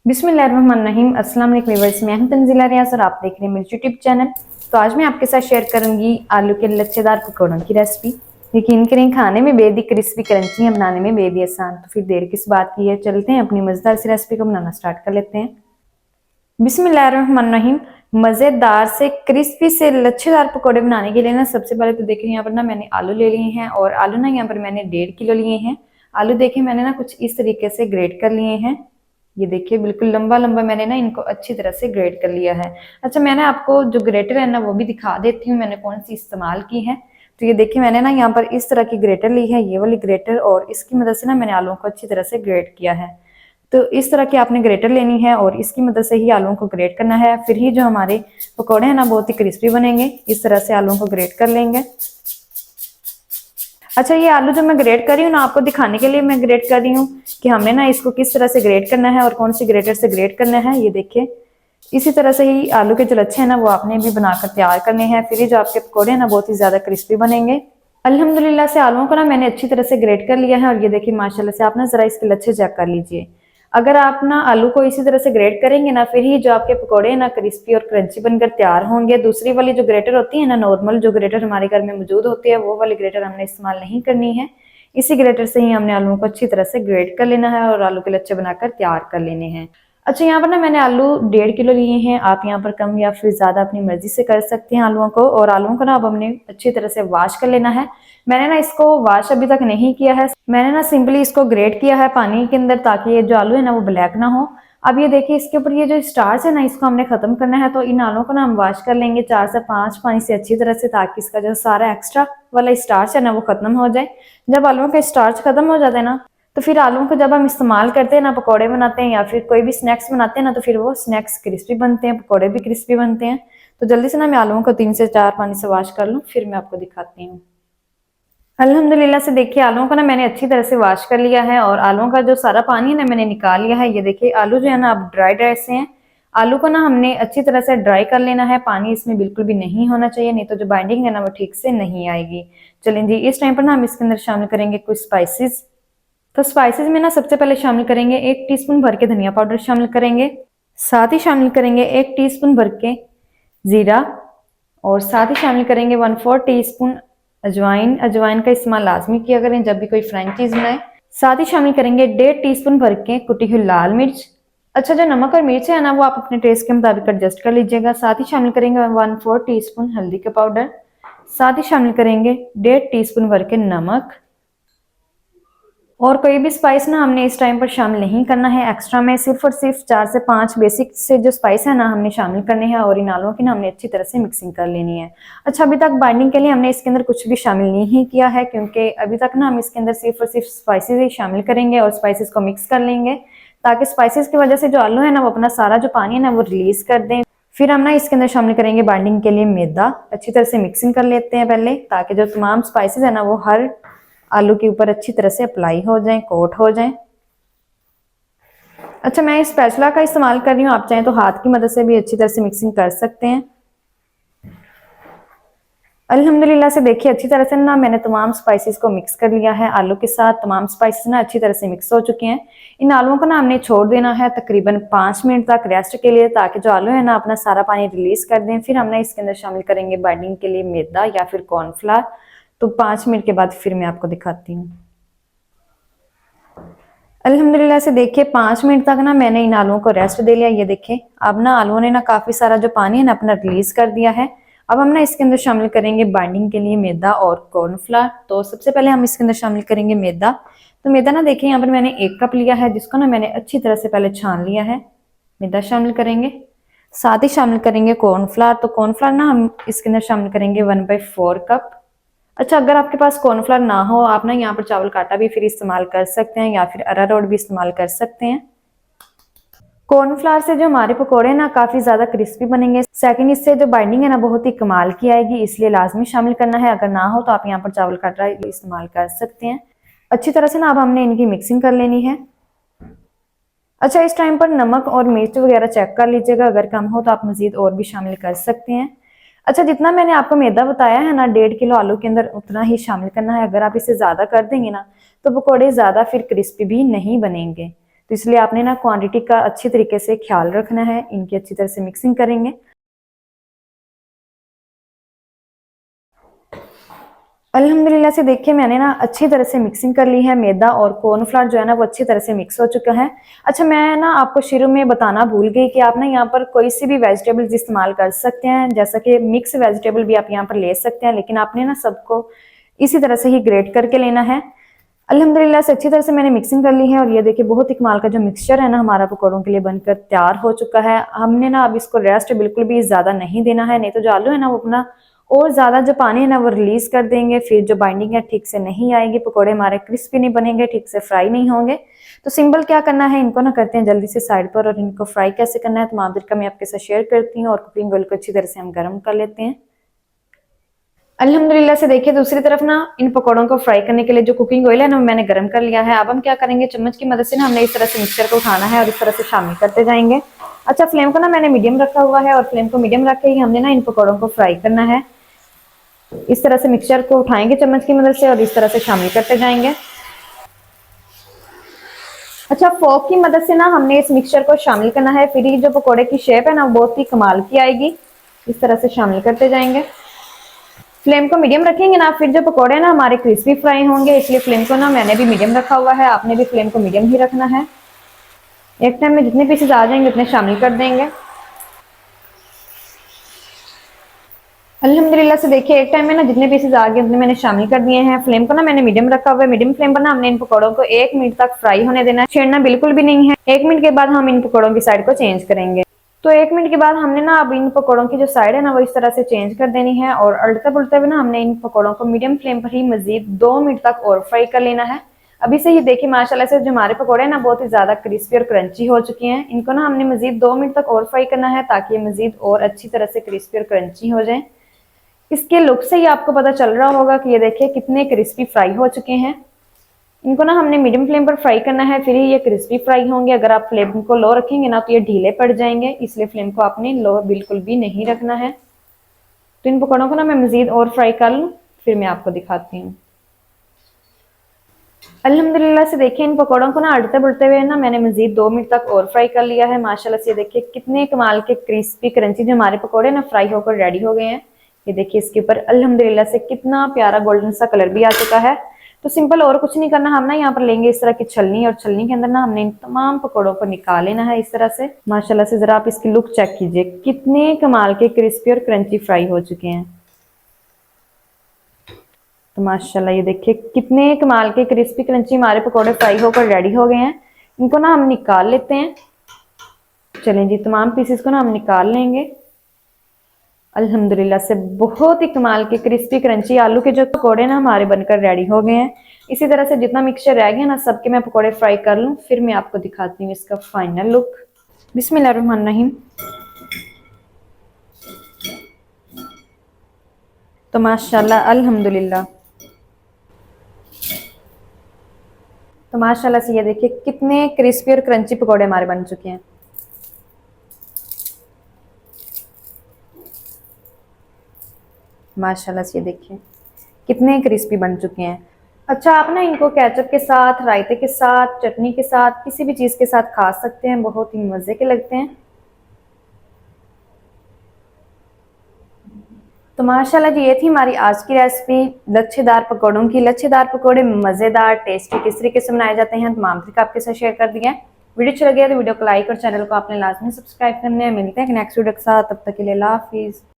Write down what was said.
बिस्मिल्लाहिर्रहमानिर्रहीम। अस्सलाम वालेकुम व्यूअर्स, मैं हूं तंजीला रियाज और आप देख रहे हैं मेरे यूट्यूब चैनल। तो आज मैं आपके साथ शेयर करूंगी आलू के लच्छेदार पकौड़ों की रेसिपी। यकीन करें खाने में बेहद ही क्रिस्पी क्रंची है, बनाने में बेहद ही आसान। तो फिर देर किस बात की है, चलते हैं अपनी मजेदार सी रेसिपी को बनाना स्टार्ट कर लेते हैं। बिस्मिल्लाहिर्रहमानिर्रहीम। मजेदार से क्रिस्पी से लच्छेदार पकौड़े बनाने के लिए ना सबसे पहले तो देखिए यहाँ पर ना मैंने आलू ले लिए हैं और आलू ना यहाँ पर मैंने 1.5 किलो लिए हैं। आलू देखिए मैंने ना कुछ इस तरीके से ग्रेट कर लिए हैं। ये देखिए बिल्कुल लंबा लंबा मैंने ना इनको अच्छी तरह से ग्रेट कर लिया है। अच्छा, मैंने आपको जो ग्रेटर है ना वो भी दिखा देती हूँ मैंने कौन सी इस्तेमाल की है। तो ये देखिए मैंने ना यहाँ पर इस तरह की ग्रेटर ली है, ये वाली ग्रेटर, और इसकी मदद से ना मैंने आलूओं को अच्छी तरह से ग्रेट किया है। तो इस तरह की आपने ग्रेटर लेनी है और इसकी मदद से ही आलूओं को ग्रेट करना है, फिर ही जो हमारे पकौड़े हैं ना बहुत ही क्रिस्पी बनेंगे। इस तरह से आलूओं को ग्रेट कर लेंगे। अच्छा, ये आलू जो मैं ग्रेट कर रही हूँ ना आपको दिखाने के लिए मैं ग्रेट कर रही हूँ कि हमने ना इसको किस तरह से ग्रेट करना है और कौन सी ग्रेटर से ग्रेट करना है। ये देखिए इसी तरह से ही आलू के जो लच्छे हैं ना वो आपने भी बनाकर तैयार करने हैं, फिर ही जो आपके पकौड़े हैं ना बहुत ही ज्यादा क्रिस्पी बनेंगे। अल्हम्दुलिल्लाह से आलूओं को ना मैंने अच्छी तरह से ग्रेट कर लिया है और ये देखिए माशाल्लाह से आप ना जरा इसके लच्छे चेक कर लीजिए। अगर आप ना आलू को इसी तरह से ग्रेट करेंगे ना फिर ही जो आपके पकौड़े हैं ना क्रिस्पी और क्रंची बनकर तैयार होंगे। दूसरी वाली जो ग्रेटर होती है ना, नॉर्मल जो ग्रेटर हमारे घर में मौजूद होती है, वो वाली ग्रेटर हमने इस्तेमाल नहीं करनी है। इसी ग्रेटर से ही हमने आलूओं को अच्छी तरह से ग्रेट कर लेना है और आलू के लच्छे बनाकर तैयार कर लेने हैं। अच्छा, यहाँ पर ना मैंने आलू 1.5 किलो लिए हैं। आप यहाँ पर कम या फिर ज्यादा अपनी मर्जी से कर सकते हैं आलूओं को। और आलूओं को ना अब हमने अच्छी तरह से वॉश कर लेना है। मैंने ना इसको वॉश अभी तक नहीं किया है, मैंने ना सिंपली इसको ग्रेट किया है पानी के अंदर ताकि ये जो आलू है ना वो ब्लैक ना हो। अब ये देखिए इसके ऊपर ये जो स्टार्च है ना इसको हमने खत्म करना है। तो इन आलूओं को ना हम वॉश कर लेंगे 4 से 5 पानी से अच्छी तरह से, ताकि इसका जो सारा एक्स्ट्रा वाला स्टार्च है ना वो खत्म हो जाए। जब आलूओं का स्टार्च खत्म हो जाता है ना तो फिर आलूओं को जब हम इस्तेमाल करते हैं ना, पकौड़े बनाते हैं या फिर कोई भी स्नैक्स बनाते हैं ना, तो फिर वो स्नैक्स क्रिस्पी बनते हैं, पकौड़े भी क्रिस्पी बनते हैं। तो जल्दी से ना मैं आलूओं को 3 से 4 पानी से वॉश कर लूँ, फिर मैं आपको दिखाती हूँ। अल्हम्दुलिल्लाह से देखिए आलूओं को ना मैंने अच्छी तरह से वॉश कर लिया है और आलूओं का जो सारा पानी है ना मैंने निकाल लिया है। ये देखिए आलू जो है ना अब ड्राई ड्राई से हैं। आलू को ना हमने अच्छी तरह से ड्राई कर लेना है, पानी इसमें बिल्कुल भी नहीं होना चाहिए, नहीं तो जो बाइंडिंग है ना वो ठीक से नहीं आएगी। चलें जी, इस टाइम पर ना हम इसके अंदर शामिल करेंगे कुछ स्पाइसेस। तो स्पाइसेस में ना सबसे पहले शामिल करेंगे 1 टीस्पून भर के धनिया पाउडर शामिल करेंगे, साथ ही शामिल करेंगे 1 टीस्पून भर के जीरा, और साथ ही शामिल करेंगे 1/4 टीस्पून अजवाइन। अजवाइन का इस्तेमाल लाजमी किया करें जब भी कोई फ्राइंग चीज बनाए। साथ ही शामिल करेंगे 1.5 टीस्पून भर के कुटी हुई लाल मिर्च। अच्छा, जो नमक और मिर्च है ना वो आप अपने टेस्ट के मुताबिक एडजस्ट कर लीजिएगा। साथ ही शामिल करेंगे 1/4 टीस्पून हल्दी का पाउडर। साथ ही शामिल करेंगे 1.5 टीस्पून भर के नमक। और कोई भी स्पाइस ना हमने इस टाइम पर शामिल नहीं करना है एक्स्ट्रा में, सिर्फ और सिर्फ 4 से 5 बेसिक से जो स्पाइस है ना हमने शामिल करने हैं और इन आलूओं की ना हमने अच्छी तरह से मिक्सिंग कर लेनी है। अच्छा, अभी तक बाइंडिंग के लिए हमने इसके अंदर कुछ भी शामिल नहीं किया है, क्योंकि अभी तक ना हम इसके अंदर सिर्फ और सिर्फ स्पाइसेस ही शामिल करेंगे और स्पाइसेस को मिक्स कर लेंगे, ताकि स्पाइसेस की वजह से जो आलू है ना वो अपना सारा जो पानी है ना वो रिलीज कर दें। फिर हम ना इसके अंदर शामिल करेंगे बाइंडिंग के लिए मैदा। अच्छी तरह से मिक्सिंग कर लेते हैं पहले, ताकि जो तमाम स्पाइसेस है ना वो हर आलू के ऊपर अच्छी तरह से अप्लाई हो जाएं, कोट हो जाएं। अच्छा, मैं इस स्पैचुला का इस्तेमाल कर रही हूँ, आप चाहें तो हाथ की मदद से भी अच्छी तरह से मिक्सिंग कर सकते हैं। अल्हम्दुलिल्लाह से देखिए अच्छी तरह से ना मैंने तमाम स्पाइसेस को मिक्स कर लिया है आलू के साथ। तमाम स्पाइसेस ना अच्छी तरह से मिक्स हो चुके हैं। इन आलूओं को ना हमने छोड़ देना है तकरीबन 5 मिनट तक रेस्ट के लिए, ताकि जो आलू है ना अपना सारा पानी रिलीज कर दें। फिर हम ना इसके अंदर शामिल करेंगे बाइंडिंग के लिए मैदा या फिर कॉर्नफ्लावर। तो 5 मिनट के बाद फिर मैं आपको दिखाती हूँ। अल्हम्दुलिल्लाह से देखिए 5 मिनट तक ना मैंने इन आलूओं को रेस्ट दे लिया। ये देखिए अब ना आलूओं ने ना काफी सारा जो पानी है ना अपना रिलीज कर दिया है। अब हम ना इसके अंदर शामिल करेंगे बाइंडिंग के लिए मैदा और कॉर्नफ्लावर। तो सबसे पहले हम इसके अंदर शामिल करेंगे मैदा। तो मैदा ना देखिए यहाँ पर मैंने 1 कप लिया है, जिसको ना मैंने अच्छी तरह से पहले छान लिया है। मैदा शामिल करेंगे, साथ ही शामिल करेंगे कॉर्नफ्लावर। तो कॉर्नफ्लावर ना हम इसके अंदर शामिल करेंगे 1/4 कप। अच्छा, अगर आपके पास कॉर्नफ्लावर ना हो आप ना यहाँ पर चावल का आटा भी फिर इस्तेमाल कर सकते हैं या फिर अरारोट भी इस्तेमाल कर सकते हैं। कॉर्नफ्लावर से जो हमारे पकोड़े ना काफी ज्यादा क्रिस्पी बनेंगे। सेकंड, इससे जो बाइंडिंग है ना बहुत ही कमाल की आएगी, इसलिए लाजमी शामिल करना है। अगर ना हो तो आप यहाँ पर चावल का आटा इस्तेमाल कर सकते हैं। अच्छी तरह से ना अब हमने इनकी मिक्सिंग कर लेनी है। अच्छा, इस टाइम पर नमक और मिर्च वगैरह चेक कर लीजिएगा, अगर कम हो तो आप मजीद और भी शामिल कर सकते हैं। अच्छा, जितना मैंने आपको मैदा बताया है ना 1.5 किलो आलू के अंदर उतना ही शामिल करना है। अगर आप इसे ज्यादा कर देंगे ना तो पकौड़े ज्यादा फिर क्रिस्पी भी नहीं बनेंगे। तो इसलिए आपने ना क्वांटिटी का अच्छी तरीके से ख्याल रखना है। इनकी अच्छी तरह से मिक्सिंग करेंगे। अल्हम्दुलिल्लाह से देखिए मैंने ना अच्छी तरह से मिक्सिंग कर ली है। मैदा और कॉर्नफ्लावर जो है ना वो अच्छी तरह से मिक्स हो चुका है। अच्छा, मैं ना आपको शुरू में बताना भूल गई कि आप ना यहाँ पर कोई सी भी वेजिटेबल्स इस्तेमाल कर सकते हैं, जैसा कि मिक्स वेजिटेबल भी आप यहाँ पर ले सकते हैं, लेकिन आपने ना सबको इसी तरह से ही ग्रेट करके लेना है। अल्हम्दुलिल्लाह से अच्छी तरह से मैंने मिक्सिंग कर ली है और ये देखिए बहुत ही कमाल का जो मिक्सचर है ना हमारा पकौड़ों के लिए बनकर तैयार हो चुका है। हमने ना अब इसको रेस्ट बिल्कुल भी ज्यादा नहीं देना है, नहीं तो जो आलू है ना वो अपना और ज्यादा जो पानी है ना वो रिलीज कर देंगे, फिर जो बाइंडिंग है ठीक से नहीं आएगी, पकौड़े हमारे क्रिस्पी नहीं बनेंगे, ठीक से फ्राई नहीं होंगे। तो सिंपल क्या करना है, इनको ना करते हैं जल्दी से साइड पर, और इनको फ्राई कैसे करना है तमाम तरीका मैं आपके साथ शेयर करती हूँ। और कुकिंग ऑयल को अच्छी तरह से हम गर्म कर लेते हैं। अल्हम्दुलिल्लाह से देखिए दूसरी तरफ ना इन पकौड़ों को फ्राई करने के लिए जो कुकिंग ऑयल है ना मैंने गर्म कर लिया है। अब हम क्या करेंगे, चम्मच की मदद से ना हमने इस तरह से मिक्सचर को उठाना है और इस तरह से शामिल करते जाएंगे। अच्छा, फ्लेम को ना मैंने मीडियम रखा हुआ है और फ्लेम को मीडियम रख के ही हमने ना इन पकौड़ों को फ्राई करना है। इस तरह से मिक्सचर को उठाएंगे चम्मच की मदद से और इस तरह से शामिल करते जाएंगे। अच्छा, फोक की मदद से ना हमने इस मिक्सचर को शामिल करना है, फिर ये जो पकौड़े की शेप है ना बहुत ही कमाल की आएगी। इस तरह से शामिल करते जाएंगे। फ्लेम को मीडियम रखेंगे ना, फिर जो पकौड़े ना हमारे क्रिस्पी फ्राई होंगे, इसलिए फ्लेम को ना मैंने भी मीडियम रखा हुआ है, आपने भी फ्लेम को मीडियम ही रखना है। एक टाइम में जितने पीसेस आ जाएंगे उतने शामिल कर देंगे। अल्हम्दुलिल्लाह से देखिए एक टाइम में ना जितने पीसेस आ गए उतने मैंने शामिल कर दिए हैं। फ्लेम को ना मैंने मीडियम रखा हुआ है। मीडियम फ्लेम पर ना हमने इन पकौड़ों को 1 मिनट तक फ्राई होने देना है, छेड़ना बिल्कुल भी नहीं है। 1 मिनट के बाद हम इन पकौड़ों की साइड को चेंज करेंगे। तो 1 मिनट के बाद हमने ना अब इन पकौड़ों की जो साइड है ना वो इस तरह से चेंज कर देनी है, और उल्टे पुलटे हुए ना हमने इन पकौड़ों को मीडियम फ्लेम पर ही मजीद 2 मिनट तक और फ्राई कर लेना है। अभी से ये देखिए माशाल्लाह से जो हमारे पकौड़े ना बहुत ही ज्यादा क्रिस्पी और क्रंची हो चुके हैं। इनको ना हमने मजीद 2 मिनट तक और फ्राई करना है ताकि ये मजीद और अच्छी तरह से क्रिस्पी और क्रंची हो जाए। इसके लुक से ही आपको पता चल रहा होगा कि ये देखिए कितने क्रिस्पी फ्राई हो चुके हैं। इनको ना हमने मीडियम फ्लेम पर फ्राई करना है, फिर ही ये क्रिस्पी फ्राई होंगे। अगर आप फ्लेम को लो रखेंगे ना तो ये ढीले पड़ जाएंगे, इसलिए फ्लेम को आपने लो बिल्कुल भी नहीं रखना है। तो इन पकौड़ों को ना मैं मजीद और फ्राई कर लूँ, फिर मैं आपको दिखाती हूँ। अल्हम्दुलिल्लाह से देखिए इन पकौड़ों को ना अड़ते बुड़ते हुए ना मैंने मजीद 2 मिनट तक और फ्राई कर लिया है। माशाल्लाह से देखिए कितने कमाल के क्रिस्पी क्रंची जो हमारे पकौड़े ना फ्राई होकर रेडी हो गए हैं। ये देखिए इसके ऊपर अल्हम्दुलिल्लाह से कितना प्यारा गोल्डन सा कलर भी आ चुका है। तो सिंपल और कुछ नहीं करना, हम ना यहाँ पर लेंगे इस तरह की छलनी, और छलनी के अंदर ना हमने इन तमाम पकौड़ों को निकाल लेना है इस तरह से। माशाल्लाह से जरा आप इसकी लुक चेक कीजिए, कितने कमाल के क्रिस्पी और क्रंची फ्राई हो चुके हैं। तो माशाल्लाह ये देखिए कितने कमाल के क्रिस्पी क्रंची हमारे पकोड़े फ्राई होकर रेडी हो गए हैं। इनको ना हम निकाल लेते हैं। चलें जी, तमाम पीसेस को ना हम निकाल लेंगे। अल्हम्दुलिल्लाह से बहुत ही कमाल के क्रिस्पी क्रंची आलू के जो पकोड़े ना हमारे बनकर रेडी हो गए हैं। इसी तरह से जितना मिक्सचर रह गया ना सबके मैं पकोड़े फ्राई कर लूँ, फिर मैं आपको दिखाती हूँ इसका फाइनल लुक। बिस्मिल्लाहिर्रहमानिर्रहीम। तो माशाल्लाह अल्हम्दुलिल्लाह, तो माशाल्लाह से ये देखिए कितने क्रिस्पी और क्रंची पकोड़े हमारे बन चुके हैं। माशाल्लाह से ये देखिए कितने क्रिस्पी बन चुके हैं। अच्छा, आप ना इनको केचप के साथ, रायते के साथ, चटनी के साथ, किसी भी चीज़ के साथ खा सकते हैं, बहुत ही मज़े के लगते हैं। तो माशाल्लाह जी ये थी हमारी आज की रेसिपी लच्छेदार पकौड़ों की। लच्छेदार पकौड़े मज़ेदार टेस्टी किस तरीके से बनाए जाते हैं तमाम तरीका आपके साथ शेयर कर दिया है। वीडियो अच्छा लगे तो वीडियो को लाइक और चैनल को आपने लाजमी सब्सक्राइब करना है। मिलते हैं नेक्स्ट वीडियो के साथ, तब तक के लिए अल्लाह हाफिज़।